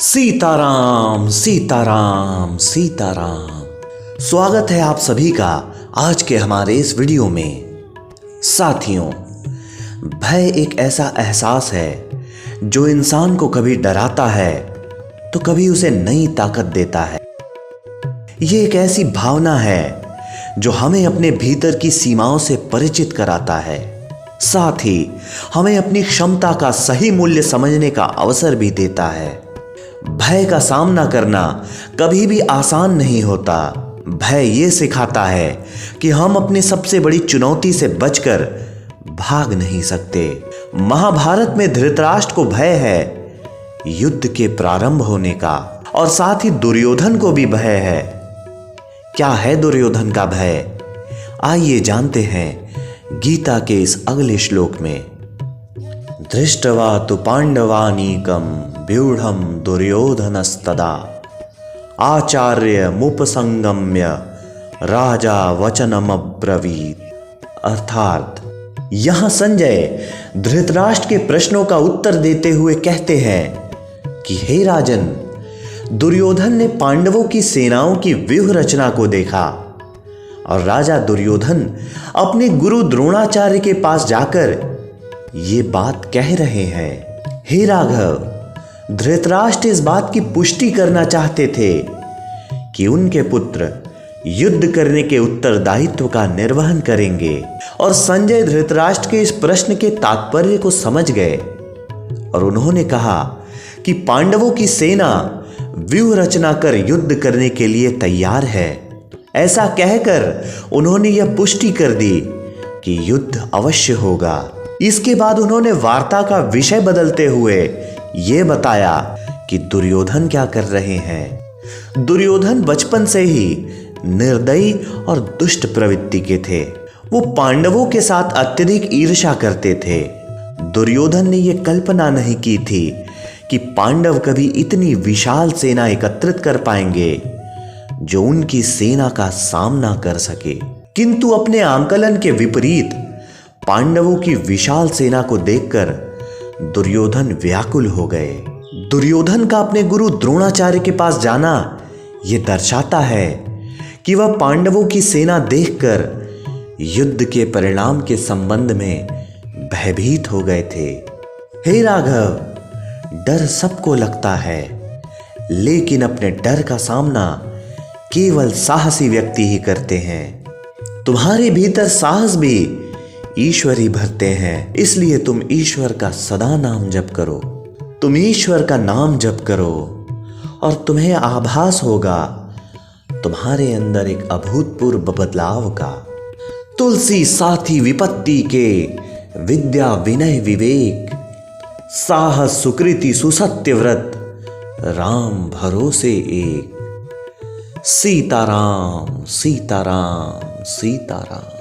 सीताराम सीताराम सीताराम। स्वागत है आप सभी का आज के हमारे इस वीडियो में। साथियों, भय एक ऐसा एहसास है जो इंसान को कभी डराता है तो कभी उसे नई ताकत देता है। ये एक ऐसी भावना है जो हमें अपने भीतर की सीमाओं से परिचित कराता है, साथ ही हमें अपनी क्षमता का सही मूल्य समझने का अवसर भी देता है। भय का सामना करना कभी भी आसान नहीं होता। भय ये सिखाता है कि हम अपनी सबसे बड़ी चुनौती से बचकर भाग नहीं सकते। महाभारत में धृतराष्ट्र को भय है युद्ध के प्रारंभ होने का, और साथ ही दुर्योधन को भी भय है। क्या है दुर्योधन का भय? आइए जानते हैं गीता के इस अगले श्लोक में। दृष्टवा तु पांडवानीकम व्यूढ़म दुर्योधनस्तदा आचार्यमुपसंगम्य राजा वचनमब्रवीत। अर्थात यहां संजय धृतराष्ट्र के प्रश्नों का उत्तर देते हुए कहते हैं कि हे राजन, दुर्योधन ने पांडवों की सेनाओं की व्यूह रचना को देखा और राजा दुर्योधन अपने गुरु द्रोणाचार्य के पास जाकर ये बात कह रहे हैं। हे राघव, धृतराष्ट्र इस बात की पुष्टि करना चाहते थे कि उनके पुत्र युद्ध करने के उत्तरदायित्व का निर्वहन करेंगे, और संजय धृतराष्ट्र के इस प्रश्न के तात्पर्य को समझ गए और उन्होंने कहा कि पांडवों की सेना व्यूह रचना कर युद्ध करने के लिए तैयार है। ऐसा कहकर उन्होंने यह पुष्टि कर दी कि युद्ध अवश्य होगा। इसके बाद उन्होंने वार्ता का विषय बदलते हुए यह बताया कि दुर्योधन क्या कर रहे हैं। दुर्योधन बचपन से ही निर्दयी और दुष्ट प्रवृत्ति के थे। वो पांडवों के साथ अत्यधिक ईर्ष्या करते थे। दुर्योधन ने यह कल्पना नहीं की थी कि पांडव कभी इतनी विशाल सेना एकत्रित कर पाएंगे जो उनकी सेना का सामना कर सके। किंतु अपने आंकलन के विपरीत पांडवों की विशाल सेना को देखकर दुर्योधन व्याकुल हो गए। दुर्योधन का अपने गुरु द्रोणाचार्य के पास जाना यह दर्शाता है कि वह पांडवों की सेना देखकर युद्ध के परिणाम के संबंध में भयभीत हो गए थे। हे राघव, डर सबको लगता है, लेकिन अपने डर का सामना केवल साहसी व्यक्ति ही करते हैं। तुम्हारे भीतर साहस भी ईश्वर ही भरते हैं, इसलिए तुम ईश्वर का सदा नाम जप करो। तुम ईश्वर का नाम जप करो और तुम्हें आभास होगा तुम्हारे अंदर एक अभूतपूर्व बदलाव का। तुलसी साथी विपत्ति के, विद्या विनय विवेक, साहस सुकृति सुसत्य व्रत, राम भरोसे एक। सीताराम सीताराम सीताराम।